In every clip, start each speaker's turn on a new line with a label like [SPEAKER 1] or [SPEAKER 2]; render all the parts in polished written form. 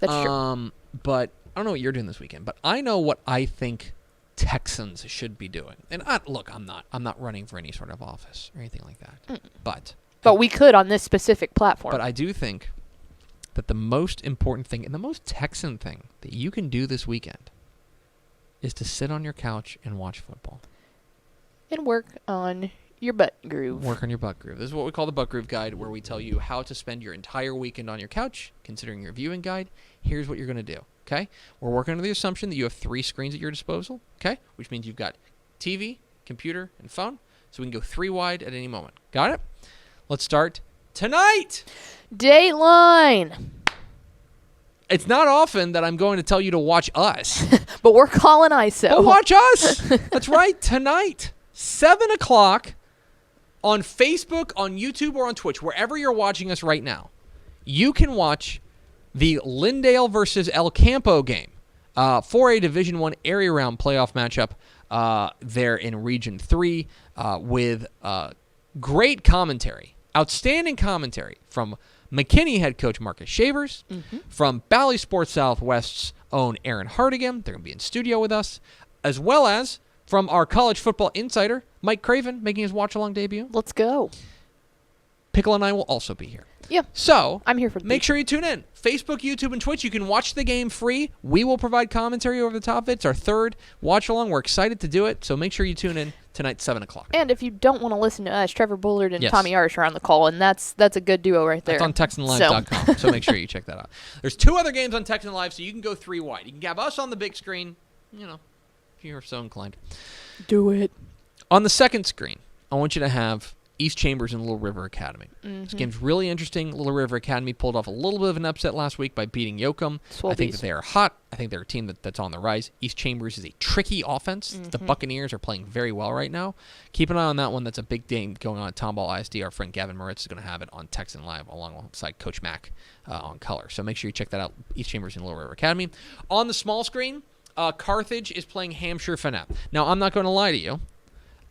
[SPEAKER 1] That's true.
[SPEAKER 2] But I don't know what you're doing this weekend, but I know what I think Texans should be doing. And look, I'm not running for any sort of office or anything like that. But
[SPEAKER 1] we could on this specific platform.
[SPEAKER 2] But I do think that the most important thing and the most Texan thing that you can do this weekend is to sit on your couch and watch football.
[SPEAKER 1] And work on your butt groove.
[SPEAKER 2] Work on your butt groove. This is what we call the Butt Groove Guide, where we tell you how to spend your entire weekend on your couch, considering your viewing guide. Here's what you're going to do, okay? We're working under the assumption that you have 3 screens at your disposal, okay? Which means you've got TV, computer, and phone, so we can go 3 wide at any moment. Got it? Let's start tonight!
[SPEAKER 1] Dateline!
[SPEAKER 2] It's not often that I'm going to tell you to watch us.
[SPEAKER 1] But we're calling ISO.
[SPEAKER 2] But watch us! That's right, tonight, 7 o'clock on Facebook, on YouTube, or on Twitch, wherever you're watching us right now. You can watch the Lindale versus El Campo game for a Division I area round playoff matchup there in Region 3 with great commentary, outstanding commentary from McKinney head coach Marcus Shavers, from Bally Sports Southwest's own Aaron Hardigan. They're going to be in studio with us, as well as from our college football insider, Mike Craven, making his watch-along debut.
[SPEAKER 1] Let's go.
[SPEAKER 2] Pickle and I will also be here.
[SPEAKER 1] Yeah.
[SPEAKER 2] So,
[SPEAKER 1] I'm here for the
[SPEAKER 2] make sure you tune in. Facebook, YouTube, and Twitch. You can watch the game free. We will provide commentary over the top of it. It's our 3rd watch-along. We're excited to do it, so make sure you tune in tonight, 7 o'clock.
[SPEAKER 1] And if you don't want to listen to us, Trevor Bullard and
[SPEAKER 2] Yes.
[SPEAKER 1] Tommy Irish are on the call, and that's a good duo right there.
[SPEAKER 2] It's on TexanLive.com, so make sure you check that out. There's 2 other games on Texan Live, so you can go 3 wide. You can have us on the big screen, if you're so inclined.
[SPEAKER 1] Do it.
[SPEAKER 2] On the second screen, I want you to have East Chambers and Little River Academy. This game's really interesting. Little River Academy pulled off a little bit of an upset last week by beating Yoakum. I think that they are hot. I think they're a team that's on the rise. East Chambers is a tricky offense. The Buccaneers are playing very well right now. Keep an eye on that one. That's a big game going on at Tomball ISD. Our friend Gavin Moritz is going to have it on Texan Live alongside Coach Mack on color. So make sure you check that out, East Chambers and Little River Academy. On the small screen, Carthage is playing Hampshire Fanapp. Now, I'm not going to lie to you.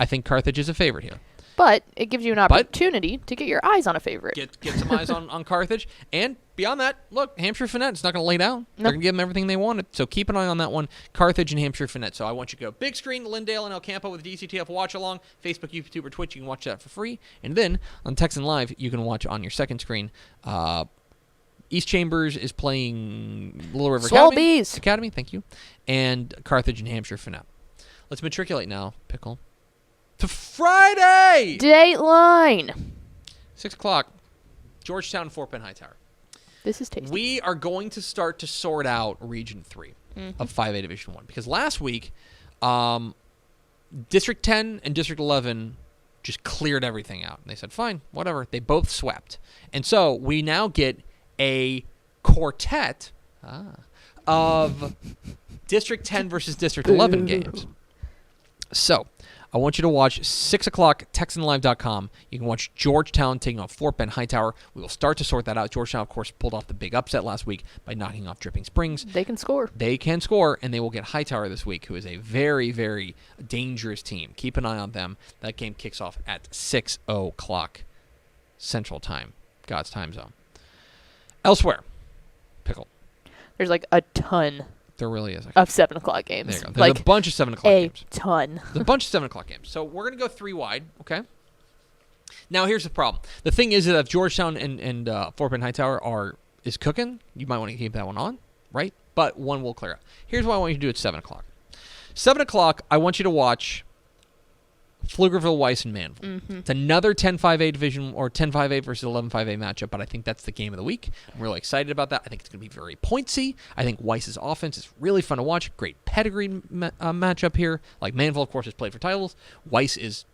[SPEAKER 2] I think Carthage is a favorite here.
[SPEAKER 1] But it gives you an opportunity to get your eyes on a favorite.
[SPEAKER 2] Get some eyes on Carthage. And beyond that, look, Hampshire Fannett is not going to lay down. They're going to give them everything they wanted. So keep an eye on that one, Carthage and Hampshire Fannett. So I want you to go big screen, Lindale and El Campo with DCTF watch along. Facebook, YouTube, or Twitch, you can watch that for free. And then on Texan Live, you can watch on your second screen. East Chambers is playing Little River Academy. Thank you. And Carthage and Hampshire Fannett. Let's matriculate now, Pickle. To Friday!
[SPEAKER 1] Dateline!
[SPEAKER 2] 6 o'clock. Georgetown, Fort Bend Hightower.
[SPEAKER 1] This is tasty.
[SPEAKER 2] We are going to start to sort out Region 3 of 5A Division 1. Because last week, District 10 and District 11 just cleared everything out. And they said, fine, whatever. They both swept. And so we now get a quartet of District 10 versus District 11 games. So I want you to watch 6 o'clock, TexanLive.com. You can watch Georgetown taking on Fort Bend Hightower. We will start to sort that out. Georgetown, of course, pulled off the big upset last week by knocking off Dripping Springs.
[SPEAKER 1] They can score.
[SPEAKER 2] They can score, and they will get Hightower this week, who is a very, very dangerous team. Keep an eye on them. That game kicks off at 6 o'clock Central Time, God's time zone. Elsewhere, Pickle.
[SPEAKER 1] There's like a ton.
[SPEAKER 2] There really is.
[SPEAKER 1] Of 7 o'clock games.
[SPEAKER 2] There you go. There's a bunch of 7 o'clock games.
[SPEAKER 1] A ton.
[SPEAKER 2] There's a bunch of 7 o'clock games. So we're going to go 3 wide, okay? Now, here's the problem. The thing is that if Georgetown and Fort Bend Hightower is cooking, you might want to keep that one on, right? But one will clear up. Here's what I want you to do at 7 o'clock. 7 o'clock, I want you to watch Pflugerville, Weiss, and Manville. It's another 10-5A division, or 10-5A versus 11-5A matchup, but I think that's the game of the week. I'm really excited about that. I think it's going to be very pointsy. I think Weiss's offense is really fun to watch. Great pedigree matchup here. Like Manville, of course, has played for titles. Weiss is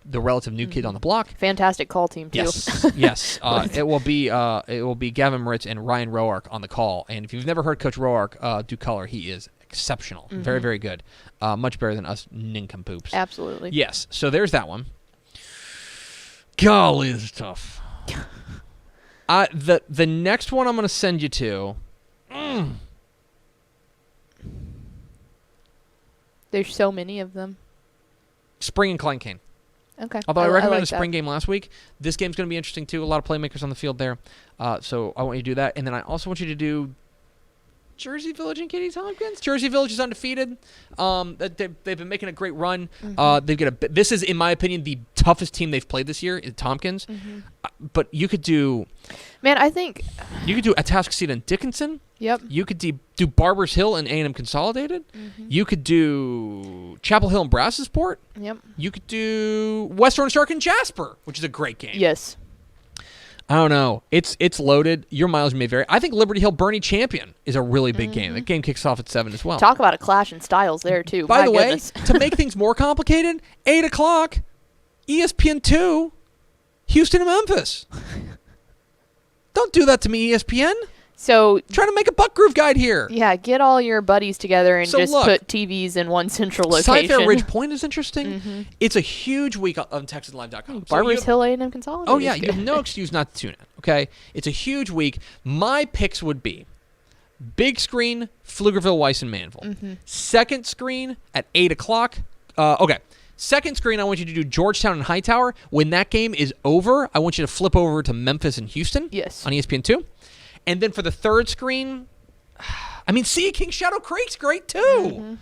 [SPEAKER 2] the relative new kid on the block.
[SPEAKER 1] Fantastic call team, too.
[SPEAKER 2] Yes. It will be Gavin Moritz and Ryan Roark on the call. And if you've never heard Coach Roark do color, he is exceptional. Very, very good. Much better than us nincompoops.
[SPEAKER 1] Absolutely.
[SPEAKER 2] Yes. So there's that one. Golly, this is tough. The next one I'm going to send you to.
[SPEAKER 1] There's so many of them.
[SPEAKER 2] Spring and Klein Cane.
[SPEAKER 1] Okay.
[SPEAKER 2] Although I recommended
[SPEAKER 1] like
[SPEAKER 2] a spring game last week, this game's going to be interesting too. A lot of playmakers on the field there. So I want you to do that. And then I also want you to do Jersey Village and Katie Tompkins. Jersey Village is undefeated. They've been making a great run. They've got this is, in my opinion, the toughest team they've played this year is Tompkins. But you could do...
[SPEAKER 1] Man, I think...
[SPEAKER 2] You could do Atascocita and Dickinson.
[SPEAKER 1] Yep.
[SPEAKER 2] You could do Barbers Hill and A&M Consolidated. You could do Chapel Hill and Brassesport.
[SPEAKER 1] Yep.
[SPEAKER 2] You could do West Orange Shark and Jasper, which is a great game.
[SPEAKER 1] Yes.
[SPEAKER 2] I don't know. It's loaded. Your miles may vary. I think Liberty Hill Bernie Champion is a really big game. That game kicks off at 7 as well.
[SPEAKER 1] Talk about a clash in styles there, too.
[SPEAKER 2] By the way,
[SPEAKER 1] goodness.
[SPEAKER 2] to make things more complicated, 8 o'clock, ESPN2, Houston and Memphis. Don't do that to me, ESPN.
[SPEAKER 1] So
[SPEAKER 2] Trying to make a Buck Groove guide here.
[SPEAKER 1] yeah, get all your buddies together and
[SPEAKER 2] So
[SPEAKER 1] just
[SPEAKER 2] look,
[SPEAKER 1] put TVs in one central location.
[SPEAKER 2] Sci-Fair Ridge Point is interesting. It's a huge week on TexanLive.com.
[SPEAKER 1] Barbers Hill A&M Consolidated.
[SPEAKER 2] Oh, yeah, you have no excuse not to tune in, okay? It's a huge week. My picks would be big screen, Pflugerville, Weiss, and Manville. Second screen at 8 o'clock. Okay. Second screen, I want you to do Georgetown and Hightower. When that game is over, I want you to flip over to Memphis and Houston
[SPEAKER 1] Yes.
[SPEAKER 2] on ESPN2. And then for the third screen, I mean, Sea King Shadow Creek's great, too.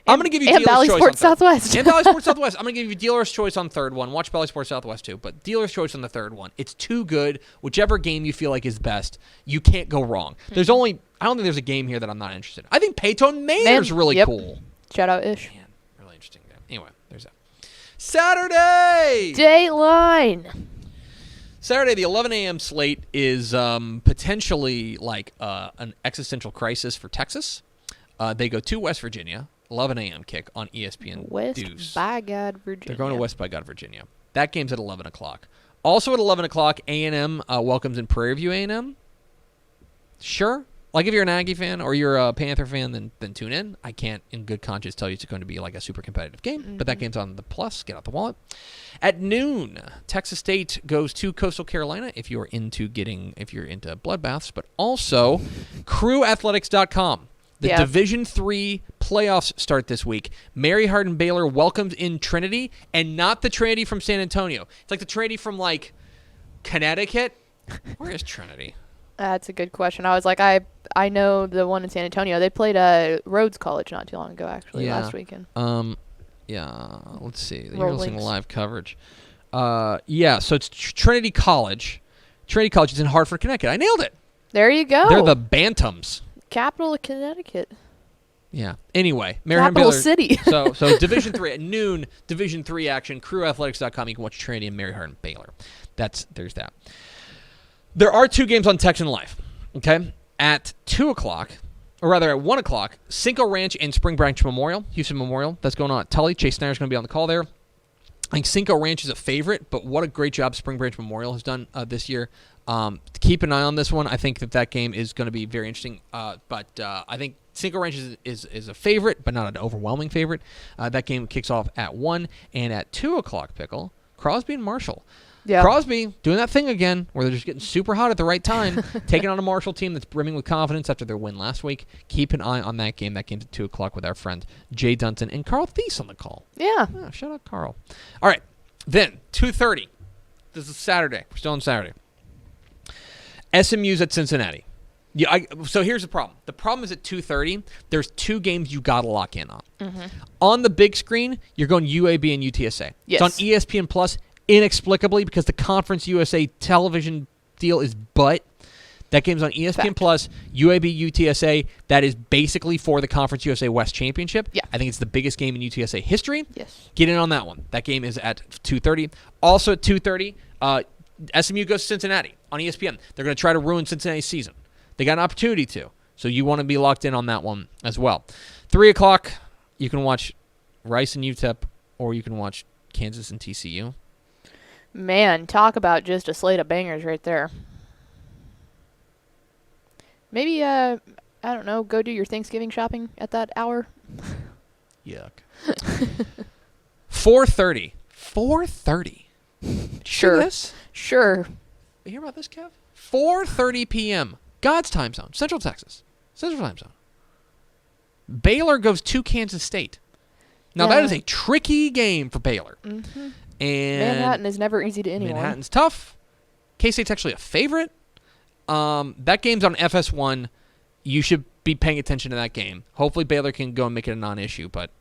[SPEAKER 2] I'm going to give you
[SPEAKER 1] and
[SPEAKER 2] dealer's
[SPEAKER 1] Valley
[SPEAKER 2] choice
[SPEAKER 1] Sports
[SPEAKER 2] on third.
[SPEAKER 1] Southwest.
[SPEAKER 2] And Valley Sports Southwest. I'm going to give you dealer's choice on third one. Watch Valley Sports Southwest too, but dealer's choice on the third one. It's too good. Whichever game you feel like is best, you can't go wrong. I don't think there's a game here that I'm not interested in. I think Paytone Manor's really cool.
[SPEAKER 1] Shout out Ish.
[SPEAKER 2] Man, really interesting game. Anyway, there's that. Saturday!
[SPEAKER 1] Dateline.
[SPEAKER 2] Saturday, the 11 a.m. slate is potentially like an existential crisis for Texas. They go to West Virginia, 11 a.m. kick on ESPN
[SPEAKER 1] West
[SPEAKER 2] Deuce.
[SPEAKER 1] by God, Virginia.
[SPEAKER 2] They're going to West by God, Virginia. That game's at 11 o'clock. Also at 11 o'clock, A&M welcomes in Prairie View A&M. Sure. Like if you're an Aggie fan or you're a Panther fan, then tune in. I can't in good conscience tell you it's going to be like a super competitive game, but that game's on the plus. Get out the wallet. At noon, Texas State goes to Coastal Carolina if you're into bloodbaths, but also crewathletics.com. The Division III playoffs start this week. Mary Hardin Baylor welcomes in Trinity, and not the Trinity from San Antonio. It's like the Trinity from like Connecticut. Where is Trinity?
[SPEAKER 1] That's a good question. I was like, I know the one in San Antonio. They played Rhodes College not too long ago, actually, last weekend.
[SPEAKER 2] Yeah. Let's see.
[SPEAKER 1] Roll
[SPEAKER 2] You're listening to
[SPEAKER 1] links.
[SPEAKER 2] live coverage. Yeah. So it's Trinity College. Trinity College is in Hartford, Connecticut. I nailed it.
[SPEAKER 1] There you go.
[SPEAKER 2] They're the Bantams.
[SPEAKER 1] Capital of Connecticut.
[SPEAKER 2] Yeah. Anyway, Mary Hardin
[SPEAKER 1] Capital
[SPEAKER 2] Baylor.
[SPEAKER 1] City.
[SPEAKER 2] So Division III at noon. Division III action. crewathletics.com. You can watch Trinity and Mary Hardin Baylor. There's that. There are two games on Texan Live, okay? At 2 o'clock, or rather at 1 o'clock, Cinco Ranch and Spring Branch Memorial, Houston Memorial. That's going on at Tully. Chase Snyder's going to be on the call there. I think Cinco Ranch is a favorite, but what a great job Spring Branch Memorial has done this year. Keep an eye on this one. I think that game is going to be very interesting. But I think Cinco Ranch is a favorite, but not an overwhelming favorite. That game kicks off at 1, and at 2 o'clock, Pickle, Crosby and Marshall.
[SPEAKER 1] Yeah.
[SPEAKER 2] Crosby doing that thing again where they're just getting super hot at the right time, taking on a Marshall team that's brimming with confidence after their win last week. Keep an eye on that game. That game's at 2 o'clock with our friend Jay Dunton and Carl Thies on the call.
[SPEAKER 1] Yeah.
[SPEAKER 2] Oh, shout out Carl. All right. Then, 2:30. This is Saturday. We're still on Saturday. SMU's at Cincinnati. Yeah. So here's the problem. The problem is at 2:30, there's two games you got to lock in on. On the big screen, you're going UAB and UTSA.
[SPEAKER 1] Yes.
[SPEAKER 2] It's on ESPN Plus. Inexplicably, because the Conference USA television deal is butt. That game's on ESPN Plus, UAB, UTSA. That is basically for the Conference USA West Championship.
[SPEAKER 1] Yeah.
[SPEAKER 2] I think it's the biggest game in UTSA history.
[SPEAKER 1] Yes.
[SPEAKER 2] Get in on that one. That game is at 2:30. Also at 2:30, SMU goes to Cincinnati on ESPN. They're going to try to ruin Cincinnati's season. They got an opportunity to. So you want to be locked in on that one as well. 3 o'clock, you can watch Rice and UTEP, or you can watch Kansas and TCU.
[SPEAKER 1] Man, talk about just a slate of bangers right there. Maybe, I don't know, go do your Thanksgiving shopping at that hour.
[SPEAKER 2] Yuck. 4:30. 4:30.
[SPEAKER 1] Sure.
[SPEAKER 2] This?
[SPEAKER 1] Sure.
[SPEAKER 2] You hear about this, Kev? 4:30 p.m. God's time zone. Central Texas. Central time zone. Baylor goes to Kansas State. Now, that is a tricky game for Baylor.
[SPEAKER 1] Mm-hmm.
[SPEAKER 2] And
[SPEAKER 1] Manhattan is never easy to anyone.
[SPEAKER 2] Manhattan's tough. K-State's actually a favorite. That game's on FS1. You should be paying attention to that game. Hopefully Baylor can go and make it a non-issue, but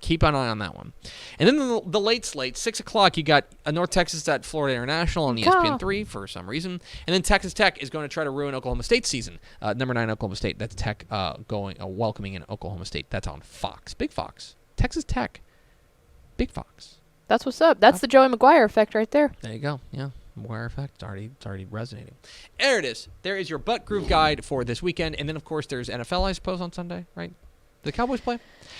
[SPEAKER 2] keep an eye on that one. And then the late slate, 6 o'clock, you got North Texas at Florida International on ESPN3 for some reason. And then Texas Tech is going to try to ruin Oklahoma State's season. Number 9 Oklahoma State. That's Tech welcoming in Oklahoma State. That's on Fox. Big Fox. Texas Tech. Big Fox.
[SPEAKER 1] That's what's up. That's the Joey McGuire effect right there.
[SPEAKER 2] There you go. Yeah. McGuire effect. It's already resonating. There it is. There is your butt groove guide for this weekend. And then, of course, there's NFL, I suppose, on Sunday, right? The Cowboys play?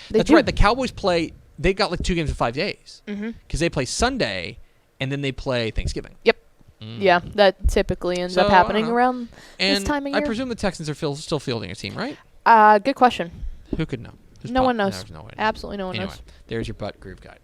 [SPEAKER 2] That's right. The Cowboys play. They got like 2 games in 5 days. Because they play Sunday, and then they play Thanksgiving.
[SPEAKER 1] Yep. Yeah, that typically ends up happening around this time of year.
[SPEAKER 2] I presume the Texans are still fielding a team, right?
[SPEAKER 1] Good question.
[SPEAKER 2] Who could know?
[SPEAKER 1] No one knows.
[SPEAKER 2] No one.
[SPEAKER 1] Absolutely no one
[SPEAKER 2] anyway,
[SPEAKER 1] knows.
[SPEAKER 2] There's your butt groove guide.